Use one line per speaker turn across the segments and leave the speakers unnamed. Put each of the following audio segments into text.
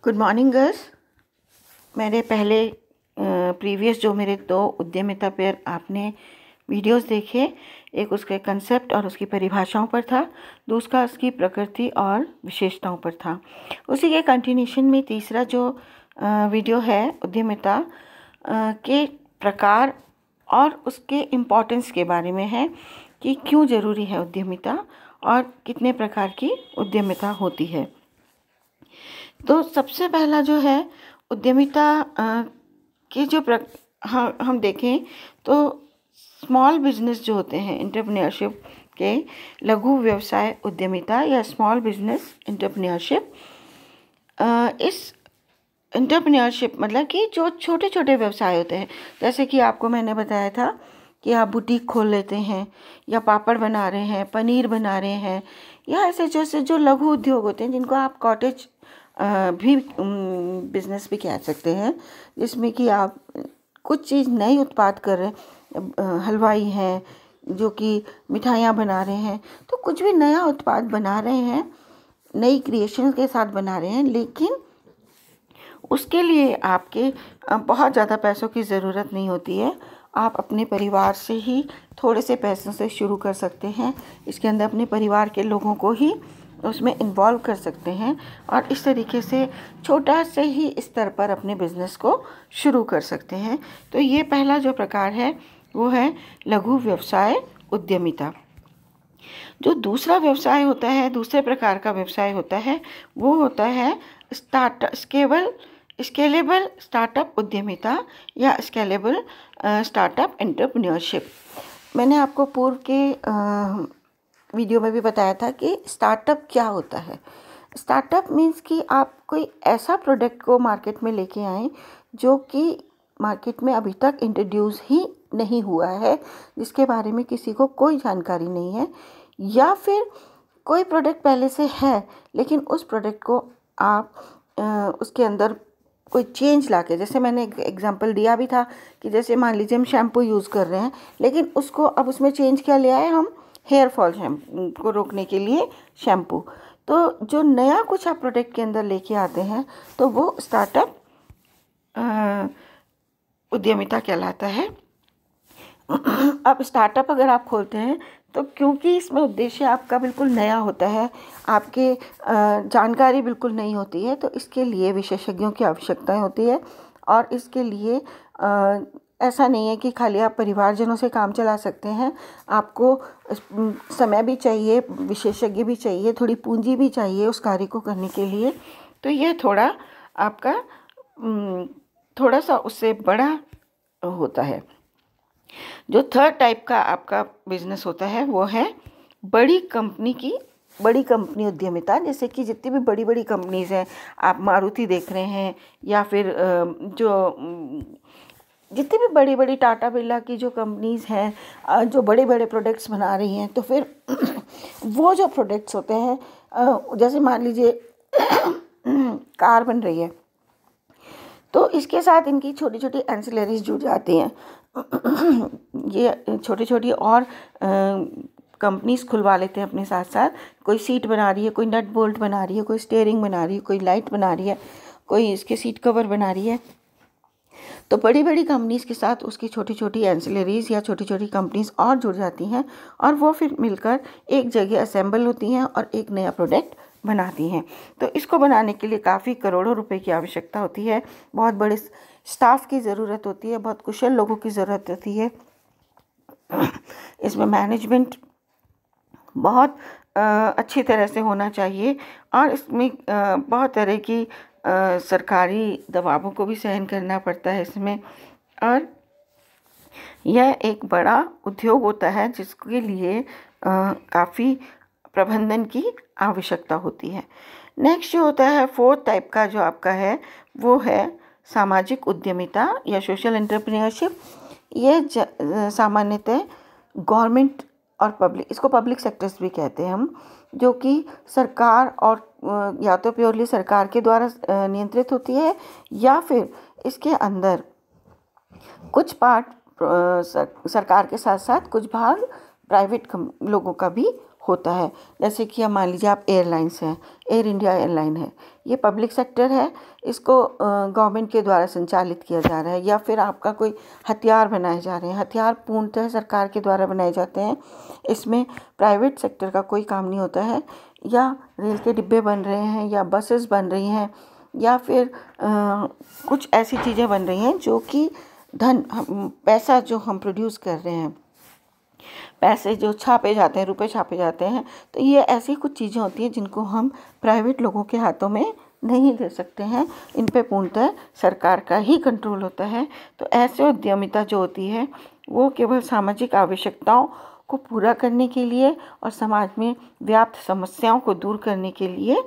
Good morning girls. मेरे पहले previous जो मेरे 2 उद्यमिता पर आपने वीडियोस देखे, एक उसके कंसेप्ट और उसकी परिभाषाओं पर था, दूसरा उसकी प्रकृति और विशेषताओं पर था। उसी के कंटिन्यूशन में तीसरा जो वीडियो है उद्यमिता के प्रकार और उसके इम्पोर्टेंस के बारे में है कि क्यों ज़रूरी है उद्यमिता और कितने प्रकार की उद्यमिता होती है। तो सबसे पहला जो है उद्यमिता की जो हम देखें तो स्मॉल बिजनेस जो होते हैं, एंटरप्रेन्योरशिप के लघु व्यवसाय उद्यमिता या स्मॉल बिजनेस एंटरप्रेन्योरशिप, इस एंटरप्रेन्योरशिप मतलब कि जो छोटे छोटे व्यवसाय होते हैं, जैसे कि आपको मैंने बताया था कि आप बुटीक खोल लेते हैं या पापड़ बना रहे हैं, पनीर बना रहे हैं, या ऐसे जैसे जो लघु उद्योग होते हैं जिनको आप कॉटेज भी बिजनेस भी कह सकते हैं, जिसमें कि आप कुछ चीज़ नई उत्पाद कर रहे हैं। हलवाई हैं जो कि मिठाइयाँ बना रहे हैं, तो कुछ भी नया उत्पाद बना रहे हैं, नई क्रिएशन के साथ बना रहे हैं, लेकिन उसके लिए आपके बहुत ज़्यादा पैसों की ज़रूरत नहीं होती है। आप अपने परिवार से ही थोड़े से पैसों से शुरू कर सकते हैं। इसके अंदर अपने परिवार के लोगों को ही उसमें इन्वॉल्व कर सकते हैं और इस तरीके से छोटा से ही स्तर पर अपने बिजनेस को शुरू कर सकते हैं। तो ये पहला जो प्रकार है वो है लघु व्यवसाय उद्यमिता। जो दूसरा व्यवसाय होता है, दूसरे प्रकार का व्यवसाय होता है, वो होता है स्केलेबल स्टार्टअप उद्यमिता या स्केलेबल स्टार्टअप एंटरप्रेन्योरशिप। मैंने आपको पूर्व के वीडियो में भी बताया था कि स्टार्टअप क्या होता है। स्टार्टअप मीन्स कि आप कोई ऐसा प्रोडक्ट को मार्केट में लेके आएँ जो कि मार्केट में अभी तक इंट्रोड्यूस ही नहीं हुआ है, जिसके बारे में किसी को कोई जानकारी नहीं है, या फिर कोई प्रोडक्ट पहले से है लेकिन उस प्रोडक्ट को आप उसके अंदर कोई चेंज लाके, जैसे मैंने एक एग्जांपल दिया भी था कि जैसे मान लीजिए हम शैम्पू यूज़ कर रहे हैं, लेकिन उसको अब उसमें चेंज क्या ले आए हम, हेयर फॉल को रोकने के लिए शैम्पू। तो जो नया कुछ आप प्रोडक्ट के अंदर लेके आते हैं तो वो स्टार्टअप उद्यमिता कहलाता है। अब स्टार्टअप अगर आप खोलते हैं तो क्योंकि इसमें उद्देश्य आपका बिल्कुल नया होता है, आपके जानकारी बिल्कुल नहीं होती है, तो इसके लिए विशेषज्ञों की आवश्यकता होती है। और इसके लिए ऐसा नहीं है कि खाली आप परिवारजनों से काम चला सकते हैं, आपको समय भी चाहिए, विशेषज्ञ भी चाहिए, थोड़ी पूंजी भी चाहिए उस कार्य को करने के लिए। तो यह थोड़ा आपका थोड़ा सा उससे बड़ा होता है। जो थर्ड टाइप का आपका बिजनेस होता है वो है बड़ी कंपनी उद्यमिता। जैसे कि जितनी भी बड़ी बड़ी कंपनीज हैं, आप मारुति देख रहे हैं या फिर जितनी भी बड़ी बड़ी टाटा बिरला की जो कंपनीज हैं जो बड़े बड़े प्रोडक्ट्स बना रही हैं, तो फिर वो जो प्रोडक्ट्स होते हैं, जैसे मान लीजिए कार बन रही है, तो इसके साथ इनकी छोटी छोटी एंसिलरीज जुड़ जाती हैं। ये छोटी छोटी और कंपनीज खुलवा लेते हैं अपने साथ साथ। कोई सीट बना रही है, कोई नट बोल्ट बना रही है, कोई स्टीयरिंग बना रही है, कोई लाइट बना रही है, कोई इसके सीट कवर बना रही है। तो बड़ी बड़ी कंपनीज के साथ उसकी छोटी छोटी एंसिलरीज या छोटी छोटी कंपनीज और जुड़ जाती हैं और वो फिर मिलकर एक जगह असेंबल होती हैं और एक नया प्रोडक्ट बनाती हैं। तो इसको बनाने के लिए काफ़ी करोड़ों रुपए की आवश्यकता होती है, बहुत बड़े स्टाफ की ज़रूरत होती है, बहुत कुशल लोगों की ज़रूरत होती है। इसमें मैनेजमेंट बहुत अच्छी तरह से होना चाहिए और इसमें बहुत तरह की सरकारी दबावों को भी सहन करना पड़ता है इसमें। और यह एक बड़ा उद्योग होता है जिसके लिए काफ़ी प्रबंधन की आवश्यकता होती है। नेक्स्ट जो होता है फोर्थ टाइप का जो आपका है वो है सामाजिक उद्यमिता या सोशल एंटरप्रेन्योरशिप। ये सामान्यतः गवर्नमेंट और इसको पब्लिक सेक्टर्स भी कहते हैं हम, जो कि सरकार और या तो प्योरली सरकार के द्वारा नियंत्रित होती है या फिर इसके अंदर कुछ पार्ट सरकार के साथ साथ कुछ भाग प्राइवेट लोगों का भी होता है। जैसे कि अब मान लीजिए आप एयरलाइंस हैं, एयर इंडिया एयरलाइन है, ये पब्लिक सेक्टर है, इसको गवर्नमेंट के द्वारा संचालित किया जा रहा है। या फिर आपका कोई हथियार बनाए जा रहे हैं, हथियार पूर्णतः सरकार के द्वारा बनाए जाते हैं, इसमें प्राइवेट सेक्टर का कोई काम नहीं होता है। या रेल के डिब्बे बन रहे हैं, या बसेस बन रही हैं, या फिर कुछ ऐसी चीज़ें बन रही हैं जो कि पैसा जो हम प्रोड्यूस कर रहे हैं, पैसे जो छापे जाते हैं, रुपए छापे जाते हैं, तो ये ऐसी कुछ चीज़ें होती हैं जिनको हम प्राइवेट लोगों के हाथों में नहीं दे सकते हैं। इन पे पूर्णतः सरकार का ही कंट्रोल होता है। तो ऐसे उद्यमिता जो होती है वो केवल सामाजिक आवश्यकताओं को पूरा करने के लिए और समाज में व्याप्त समस्याओं को दूर करने के लिए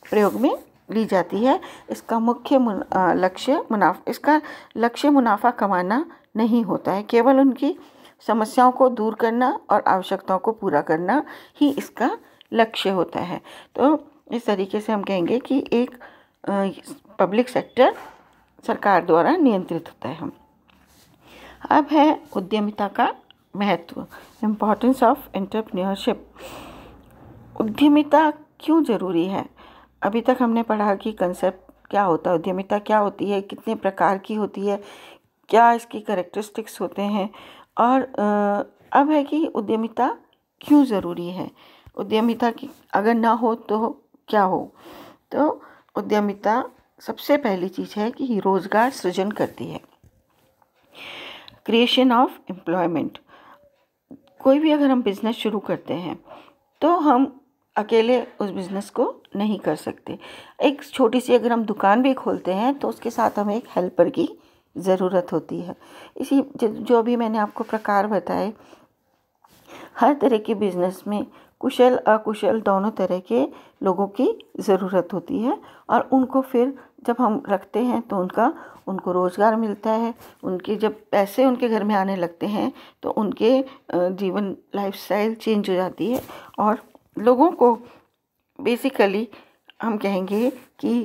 प्रयोग में ली जाती है। इसका मुख्य लक्ष्य मुनाफा कमाना नहीं होता है, केवल उनकी समस्याओं को दूर करना और आवश्यकताओं को पूरा करना ही इसका लक्ष्य होता है। तो इस तरीके से हम कहेंगे कि एक पब्लिक सेक्टर सरकार द्वारा नियंत्रित होता है। अब है उद्यमिता का महत्व, इम्पोर्टेंस ऑफ एंटरप्रेन्योरशिप। उद्यमिता क्यों ज़रूरी है? अभी तक हमने पढ़ा कि कंसेप्ट क्या होता है, उद्यमिता क्या होती है, कितने प्रकार की होती है, क्या इसकी कैरेक्टरिस्टिक्स होते हैं, और अब है कि उद्यमिता क्यों ज़रूरी है। उद्यमिता की अगर ना हो तो क्या हो? तो उद्यमिता सबसे पहली चीज़ है कि रोज़गार सृजन करती है, क्रिएशन ऑफ एम्प्लॉयमेंट। कोई भी अगर हम बिज़नेस शुरू करते हैं तो हम अकेले उस बिज़नेस को नहीं कर सकते। एक छोटी सी अगर हम दुकान भी खोलते हैं तो उसके साथ हमें एक हेल्पर की ज़रूरत होती है। इसी जो भी मैंने आपको प्रकार बताए, हर तरह के बिज़नेस में कुशल अकुशल दोनों तरह के लोगों की ज़रूरत होती है, और उनको फिर जब हम रखते हैं तो उनको रोज़गार मिलता है। उनके जब पैसे उनके घर में आने लगते हैं तो उनके जीवन लाइफस्टाइल चेंज हो जाती है, और लोगों को बेसिकली हम कहेंगे कि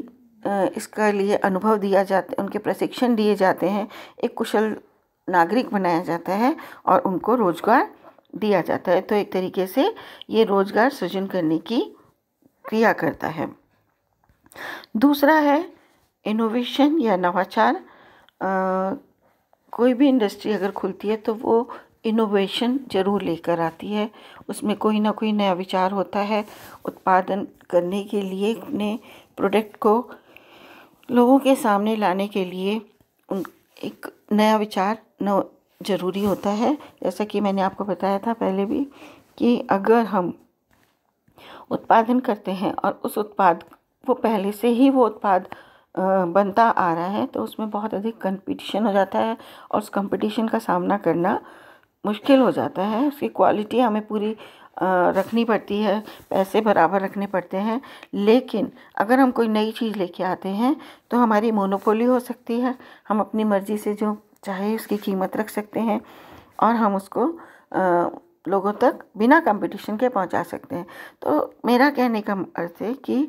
इसका लिए अनुभव दिया जाता है, उनके प्रशिक्षण दिए जाते हैं, एक कुशल नागरिक बनाया जाता है और उनको रोज़गार दिया जाता है। तो एक तरीके से ये रोज़गार सृजन करने की क्रिया करता है। दूसरा है इनोवेशन या नवाचार। कोई भी इंडस्ट्री अगर खुलती है तो वो इनोवेशन ज़रूर लेकर आती है, उसमें कोई ना कोई नया विचार होता है। उत्पादन करने के लिए अपने प्रोडक्ट को लोगों के सामने लाने के लिए एक नया विचार ज़रूरी होता है। जैसा कि मैंने आपको बताया था पहले भी कि अगर हम उत्पादन करते हैं और उस उत्पाद वो पहले से ही वो उत्पाद बनता आ रहा है तो उसमें बहुत अधिक कंपटीशन हो जाता है, और उस कंपटीशन का सामना करना मुश्किल हो जाता है। उसकी क्वालिटी हमें पूरी रखनी पड़ती है, पैसे बराबर रखने पड़ते हैं। लेकिन अगर हम कोई नई चीज़ लेके आते हैं तो हमारी मोनोपोली हो सकती है, हम अपनी मर्ज़ी से जो चाहे उसकी कीमत रख सकते हैं और हम उसको लोगों तक बिना कंपटीशन के पहुंचा सकते हैं। तो मेरा कहने का अर्थ है कि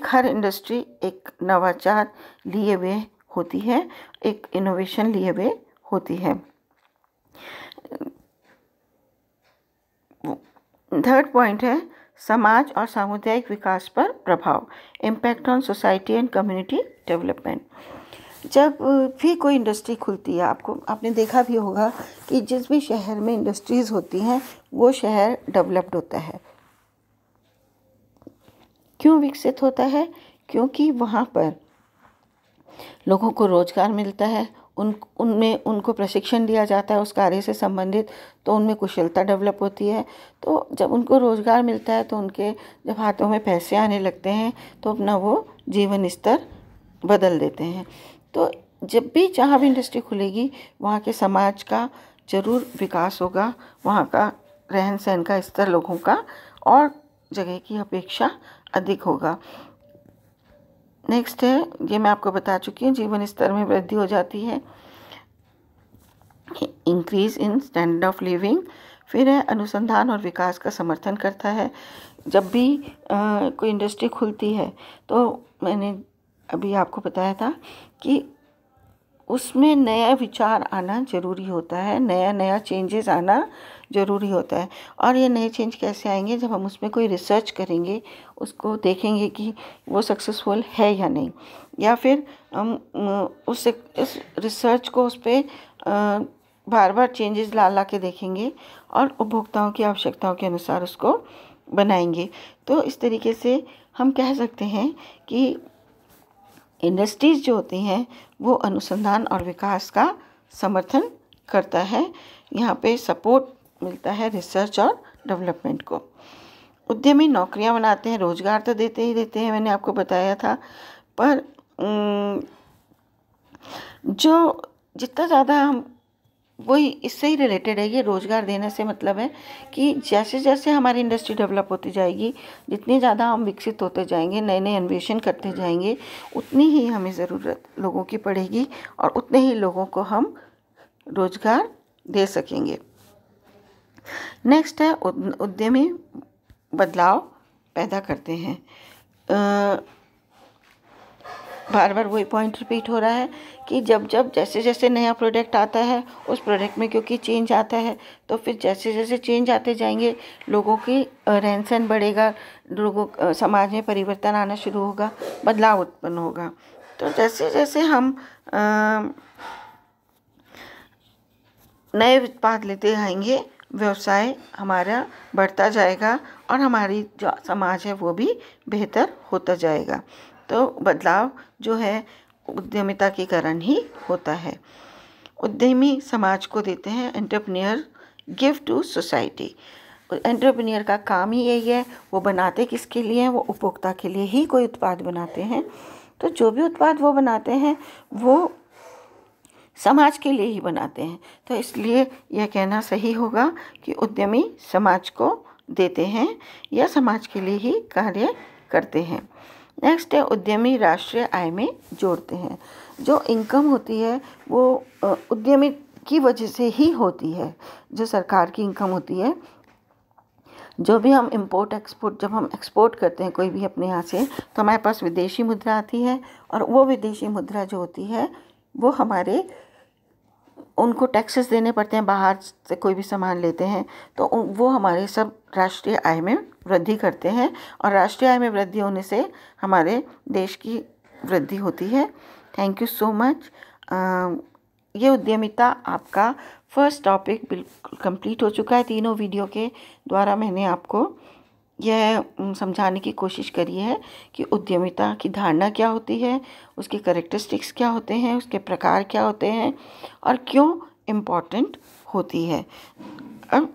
हर इंडस्ट्री एक नवाचार लिए हुए होती है, एक इनोवेशन लिए हुए होती है। थर्ड पॉइंट है समाज और सामुदायिक विकास पर प्रभाव, impact on society and community development. जब भी कोई इंडस्ट्री खुलती है, आपने देखा भी होगा कि जिस भी शहर में इंडस्ट्रीज़ होती हैं वो शहर डेवलप्ड होता है। क्यों विकसित होता है? क्योंकि वहाँ पर लोगों को रोज़गार मिलता है, उनको प्रशिक्षण दिया जाता है उस कार्य से संबंधित, तो उनमें कुशलता डेवलप होती है। तो जब उनको रोज़गार मिलता है तो उनके जब हाथों में पैसे आने लगते हैं तो अपना वो जीवन स्तर बदल देते हैं। तो जब भी जहाँ भी इंडस्ट्री खुलेगी वहाँ के समाज का ज़रूर विकास होगा, वहाँ का रहन सहन का स्तर लोगों का और जगह की अपेक्षा अधिक होगा। नेक्स्ट है, ये मैं आपको बता चुकी हूँ, जीवन स्तर में वृद्धि हो जाती है, increase in standard of living. फिर है अनुसंधान और विकास का समर्थन करता है। जब भी कोई इंडस्ट्री खुलती है तो मैंने अभी आपको बताया था कि उसमें नया विचार आना ज़रूरी होता है, नया नया चेंजेस आना ज़रूरी होता है। और ये नए चेंज कैसे आएंगे? जब हम उसमें कोई रिसर्च करेंगे, उसको देखेंगे कि वो सक्सेसफुल है या नहीं, या फिर हम उस रिसर्च को उस पर बार बार चेंजेस ला ला के देखेंगे और उपभोक्ताओं की आवश्यकताओं के अनुसार उसको बनाएंगे। तो इस तरीके से हम कह सकते हैं कि इंडस्ट्रीज़ जो होती हैं वो अनुसंधान और विकास का समर्थन करता है। यहाँ पे सपोर्ट मिलता है रिसर्च और डेवलपमेंट को। उद्यमी नौकरियाँ बनाते हैं, रोज़गार तो देते ही देते हैं, मैंने आपको बताया था। पर जो जितना ज़्यादा हम, वही इससे ही रिलेटेड है, ये रोज़गार देने से मतलब है कि जैसे जैसे हमारी इंडस्ट्री डेवलप होती जाएगी, जितनी ज़्यादा हम विकसित होते जाएंगे, नए नए अन्वेषण करते जाएंगे, उतनी ही हमें ज़रूरत लोगों की पड़ेगी और उतने ही लोगों को हम रोज़गार दे सकेंगे। नेक्स्ट है उद्यमी बदलाव पैदा करते हैं। बार बार वही पॉइंट रिपीट हो रहा है कि जब जैसे जैसे नया प्रोडक्ट आता है, उस प्रोडक्ट में क्योंकि चेंज आता है, तो फिर जैसे जैसे चेंज आते जाएंगे लोगों की रहन सहन बढ़ेगा, लोगों समाज में परिवर्तन आना शुरू होगा, बदलाव उत्पन्न होगा। तो जैसे जैसे हम नए उत्पाद लेते आएंगे, व्यवसाय हमारा बढ़ता जाएगा और हमारी जो समाज है वो भी बेहतर होता जाएगा। तो बदलाव जो है उद्यमिता के कारण ही होता है। उद्यमी समाज को देते हैं, entrepreneur give to society. Entrepreneur का काम ही यही है। वो बनाते किसके लिए हैं? वो उपभोक्ता के लिए ही कोई उत्पाद बनाते हैं। तो जो भी उत्पाद वो बनाते हैं वो समाज के लिए ही बनाते हैं। तो इसलिए यह कहना सही होगा कि उद्यमी समाज को देते हैं या समाज के लिए ही कार्य करते हैं। नेक्स्ट है उद्यमी राष्ट्रीय आय में जोड़ते हैं। जो इनकम होती है वो उद्यमी की वजह से ही होती है। जो सरकार की इनकम होती है, जो भी हम इंपोर्ट एक्सपोर्ट, जब हम एक्सपोर्ट करते हैं कोई भी अपने यहाँ से, तो हमारे पास विदेशी मुद्रा आती है और वो विदेशी मुद्रा जो होती है वो हमारे, उनको टैक्सेस देने पड़ते हैं, बाहर से कोई भी सामान लेते हैं तो वो हमारे सब राष्ट्रीय आय में वृद्धि करते हैं और राष्ट्रीय आय में वृद्धि होने से हमारे देश की वृद्धि होती है। Thank you so much. ये उद्यमिता आपका फर्स्ट टॉपिक बिल्कुल कंप्लीट हो चुका है। तीनों वीडियो के द्वारा मैंने आपको यह समझाने की कोशिश करी है कि उद्यमिता की धारणा क्या होती है, उसके कैरेक्टरिस्टिक्स क्या होते हैं, उसके प्रकार क्या होते हैं और क्यों इम्पोर्टेंट होती है। अब